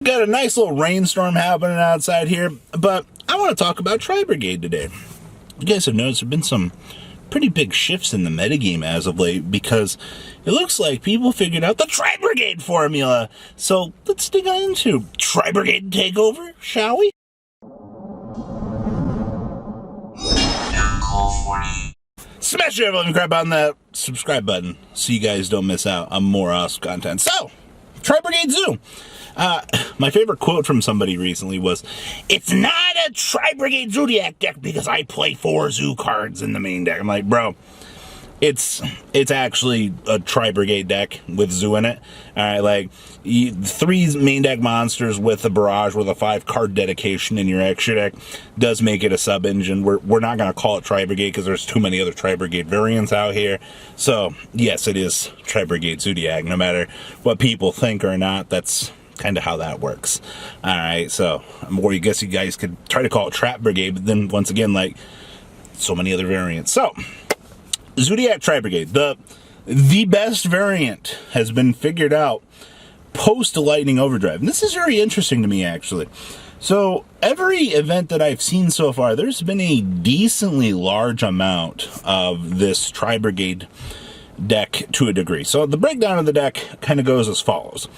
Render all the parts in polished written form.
Got a nice little rainstorm happening outside here, but I want to talk about Tri-Brigade today. You guys have noticed there have been some pretty big shifts in the metagame as of late because it looks like people figured out the Tri-Brigade formula. So let's dig on into Tri-Brigade Takeover, shall we? Smash everyone, grab on that subscribe button so you guys don't miss out on more awesome content. So, Tri-Brigade Zoo. My favorite quote from somebody recently was, "It's not a Tri-Brigade Zodiac deck because I play 4 Zoo cards in the main deck." I'm like, bro, it's actually a Tri-Brigade deck with Zoo in it. Alright, like, 3 main deck monsters with a barrage with a 5-card dedication in your extra deck does make it a sub-engine. We're not going to call it Tri-Brigade because there's too many other Tri-Brigade variants out here. So, yes, it is Tri-Brigade Zodiac, no matter what people think or not. That's kind of how that works. Alright, so, or I guess you guys could try to call it Trap Brigade, but then, once again, like, so many other variants. So, Zodiac Tri-Brigade, the best variant has been figured out post Lightning Overdrive. And this is very interesting to me, actually. So, every event that I've seen so far, there's been a decently large amount of this Tri-Brigade deck to a degree. So, the breakdown of the deck kind of goes as follows.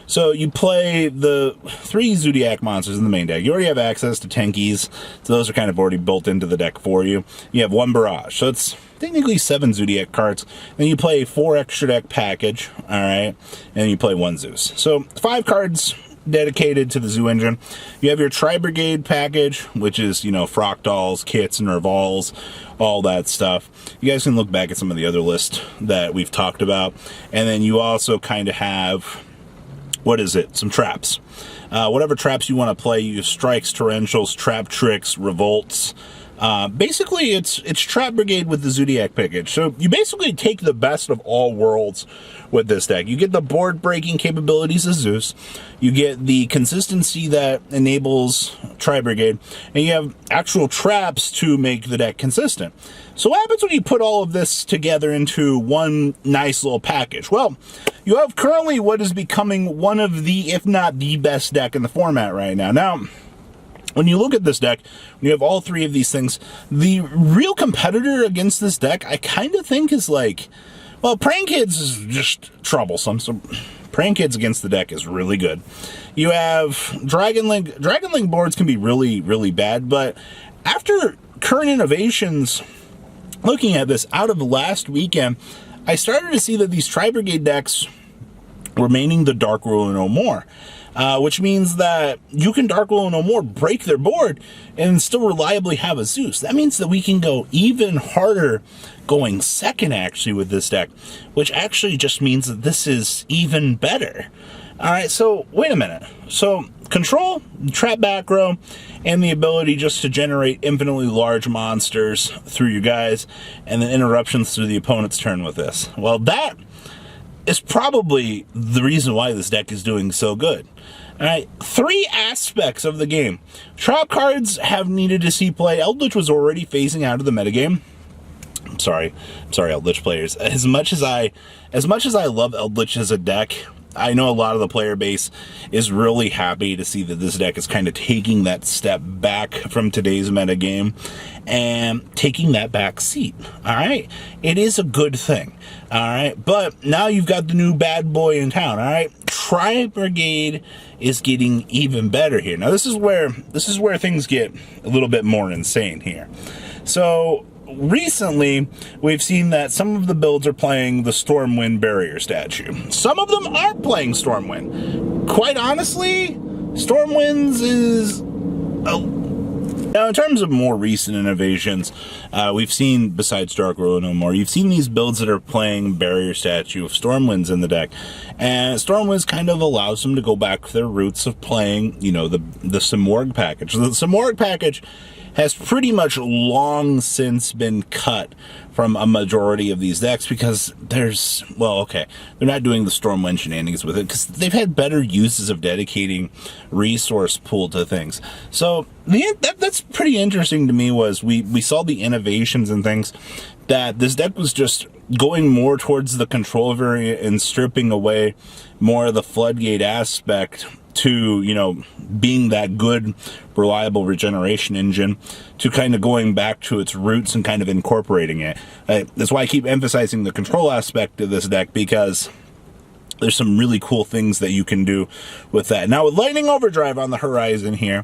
So you play the 3 Zodiac monsters in the main deck. You already have access to Tenkies, so those are kind of already built into the deck for you. You have 1 Barrage, so it's technically 7 Zodiac cards. Then you play a 4 extra deck package, alright, and you play 1 Zeus. So 5 cards dedicated to the Zoo engine. You have your Tri-Brigade package, which is, you know, Fractals, Kits, Nervals, all that stuff. You guys can look back at some of the other lists that we've talked about. And then you also kind of have, what is it? Some traps. Whatever traps you want to play, you have strikes, torrentials, trap tricks, revolts. Basically, it's Trap Brigade with the Zodiac package. So you basically take the best of all worlds with this deck. You get the board-breaking capabilities of Zeus. You get the consistency that enables Tri-Brigade. And you have actual traps to make the deck consistent. So what happens when you put all of this together into one nice little package? Well, you have currently what is becoming one of the, if not the best deck in the format right now. Now, when you look at this deck, when you have all 3 of these things, the real competitor against this deck, I kind of think is like, well, Praying Kids is just troublesome, so Praying Kids against the deck is really good. You have Dragon Link. Dragon Link boards can be really, really bad, but after current innovations, looking at this out of last weekend, I started to see that these Tri-Brigade decks remaining the Dark Ruler no more. Which means that you can Dark Ruler no more, break their board, and still reliably have a Zeus. That means that we can go even harder going second, actually, with this deck, which actually just means that this is even better. Alright, so, wait a minute. So, control, trap back row, and the ability just to generate infinitely large monsters through you guys, and then interruptions through the opponent's turn with this. Well, that is probably the reason why this deck is doing so good. Alright, 3 aspects of the game. Trap cards have needed to see play. Eldritch was already phasing out of the metagame. I'm sorry Eldritch players. As much as I love Eldritch as a deck, I know a lot of the player base is really happy to see that this deck is kind of taking that step back from today's metagame and taking that back seat. Alright? It is a good thing. Alright? But now you've got the new bad boy in town. Alright? Tri-Brigade is getting even better here. Now this is where things get a little bit more insane here. So recently, we've seen that some of the builds are playing the Stormwind Barrier statue. Some of them aren't playing Stormwind. Quite honestly, Stormwinds is... Now, in terms of more recent innovations, we've seen, besides Dark Ruler no more, you've seen these builds that are playing Barrier Statue of Stormwinds in the deck. And Stormwinds kind of allows them to go back to their roots of playing, you know, the Simorgh package. The Simorgh package has pretty much long since been cut from a majority of these decks because there's, well, okay, they're not doing the Stormwind shenanigans with it because they've had better uses of dedicating resource pool to things. So that's pretty interesting to me was we saw the innovations and things that this deck was just going more towards the control variant and stripping away more of the floodgate aspect to, you know, being that good, reliable regeneration engine, to kind of going back to its roots and kind of incorporating it. That's why I keep emphasizing the control aspect of this deck, because there's some really cool things that you can do with that. Now, with Lightning Overdrive on the horizon here,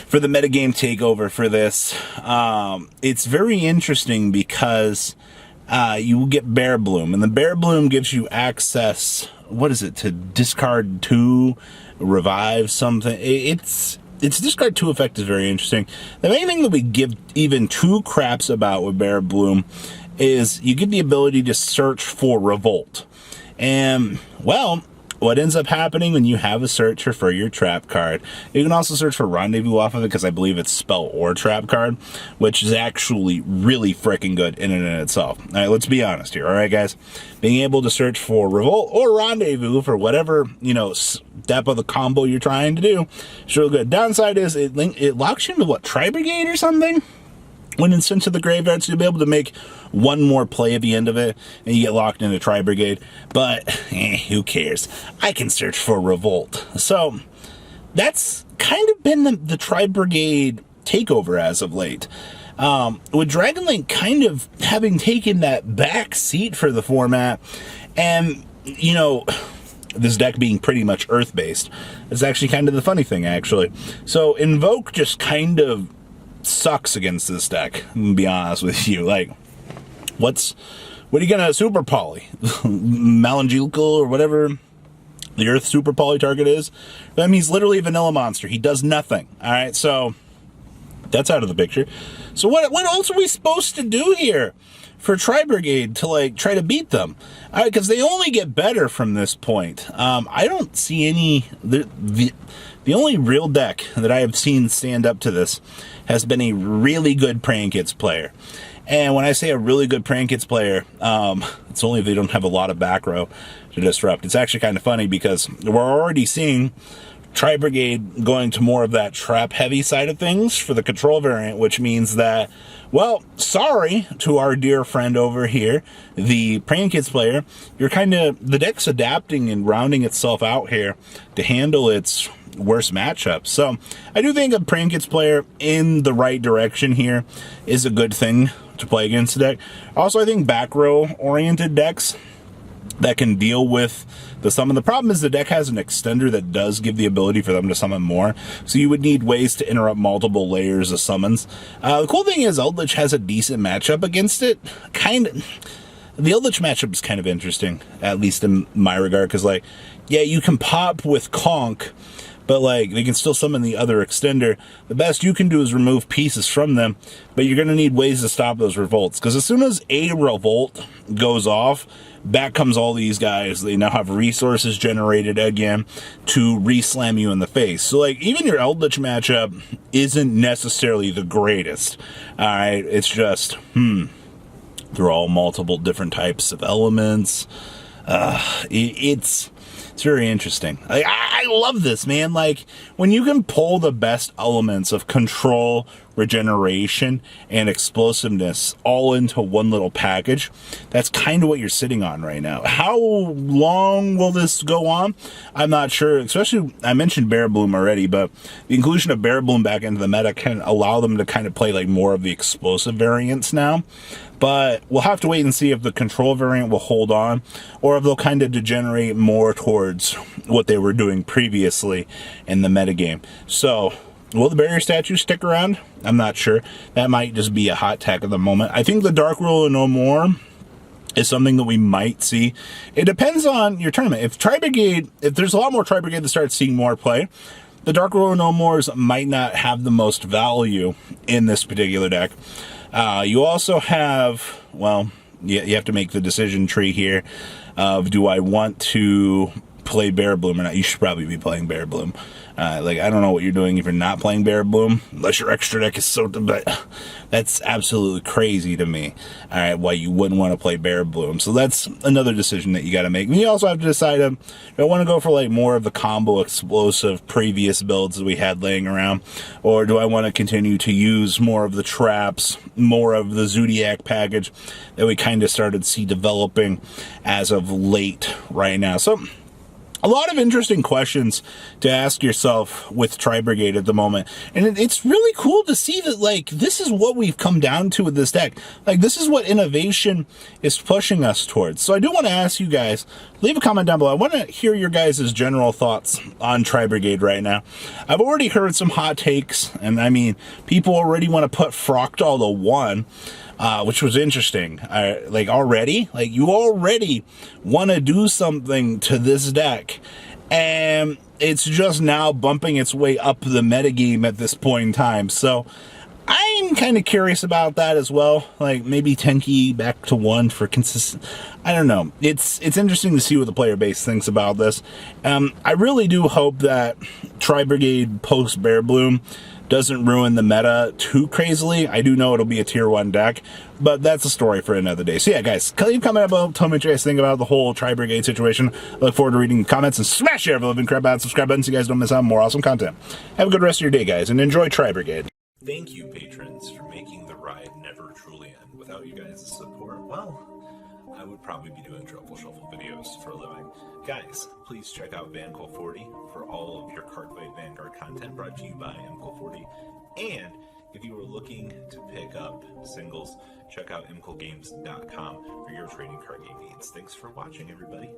for the metagame takeover for this, it's very interesting because you will get Bear Bloom, and the Bear Bloom gives you access, what is it, to discard 2, revive something. Its discard 2 effect is very interesting. The main thing that we give even 2 craps about with Bear Bloom is you get the ability to search for Revolt. And, well, what ends up happening when you have a searcher for your trap card, you can also search for Rendezvous off of it, because I believe it's spell or trap card, which is actually really freaking good in and in itself. All right, let's be honest here. All right, guys, being able to search for Revolt or Rendezvous for whatever, you know, step of the combo you're trying to do, it's real good. Downside is it locks you into, what, Tri-Brigade or something? When it's sent to the graveyard, so you'll be able to make one more play at the end of it, and you get locked into Tri-Brigade. But, who cares? I can search for Revolt. So, that's kind of been the Tri-Brigade takeover as of late. With Dragonlink kind of having taken that back seat for the format, and, you know, this deck being pretty much Earth-based, is actually kind of the funny thing, actually. So, Invoke just kind of sucks against this deck, I'm gonna be honest with you. Like, what are you gonna super poly? Malangelical or whatever the Earth super poly target is? I mean, he's literally a vanilla monster. He does nothing. Alright, so that's out of the picture. So what else are we supposed to do here for Tri-Brigade to, like, try to beat them? Alright, because they only get better from this point. I don't see any... The only real deck that I have seen stand up to this has been a really good Praying Kids player. And when I say a really good Praying Kids player, it's only if they don't have a lot of back row to disrupt. It's actually kind of funny because we're already seeing Tri-Brigade going to more of that trap-heavy side of things for the control variant, which means that, well, sorry to our dear friend over here, the Praying Kids player, the deck's adapting and rounding itself out here to handle its worst matchups. So I do think a Praying Kids player in the right direction here is a good thing to play against the deck. Also, I think back row oriented decks that can deal with the summon. The problem is the deck has an extender that does give the ability for them to summon more, so you would need ways to interrupt multiple layers of summons. The cool thing is Eldritch has a decent matchup against it. The Eldritch matchup is kind of interesting, at least in my regard, because, like, yeah, you can pop with Conk, but, like, they can still summon the other extender. The best you can do is remove pieces from them, but you're going to need ways to stop those revolts, because as soon as a revolt goes off, back comes all these guys. They now have resources generated again to re-slam you in the face. So, like, even your Eldritch matchup isn't necessarily the greatest. Alright, it's just, they're all multiple different types of elements. It's very interesting. I love this, man. Like, when you can pull the best elements of control, regeneration, and explosiveness all into one little package, that's kind of what you're sitting on right now. How long will this go on? I'm not sure. Especially, I mentioned Bear Bloom already, but the inclusion of Bear Bloom back into the meta can allow them to kind of play, like, more of the explosive variants now. But we'll have to wait and see if the control variant will hold on, or if they'll kind of degenerate more towards what they were doing previously in the metagame. So, will the barrier statues stick around? I'm not sure. That might just be a hot tech at the moment. I think the Dark Rule of No More is something that we might see. It depends on your tournament. If there's a lot more Tri-Brigade that starts seeing more play, the Dark Rule of No Mores might not have the most value in this particular deck. You also have, well, you have to make the decision tree here of, do I want to play Bear Bloom or not. You should probably be playing Bear Bloom. Like, I don't know what you're doing if you're not playing Bear Bloom, unless your extra deck is so... But that's absolutely crazy to me, all right, why you wouldn't want to play Bear Bloom. So that's another decision that you got to make. And you also have to decide, do I want to go for, like, more of the combo explosive previous builds that we had laying around, or do I want to continue to use more of the traps, more of the Zodiac package that we kind of started to see developing as of late right now? So a lot of interesting questions to ask yourself with Tri-Brigade at the moment. And it's really cool to see that, like, this is what we've come down to with this deck. Like, this is what innovation is pushing us towards. So I do want to ask you guys, leave a comment down below. I want to hear your guys' general thoughts on Tri-Brigade right now. I've already heard some hot takes, and I mean, people already want to put Fractal to 1. Which was interesting. Like, already? Like, you already want to do something to this deck, and it's just now bumping its way up the metagame at this point in time. So I'm kind of curious about that as well. Like, maybe Tenki back to 1 for consistent. I don't know. It's interesting to see what the player base thinks about this. I really do hope that Tri-Brigade post Bear Bloom doesn't ruin the meta too crazily. I do know it'll be a tier 1 deck, but that's a story for another day. So yeah, guys, leave a comment below. Tell me what you guys think about the whole Tri-Brigade situation. I look forward to reading the comments, and smash the ever-living crap out, subscribe button so you guys don't miss out on more awesome content. Have a good rest of your day, guys, and enjoy Tri-Brigade. Thank you, patrons, for making the ride never truly end. Without you guys' support, well, I would probably be doing Truffle Shuffle videos for a living. Guys, please check out VanCool40 for all of your Cardfight Vanguard content brought to you by MCool40. And if you are looking to pick up singles, check out mcoolgames.com for your trading card game needs. Thanks for watching, everybody.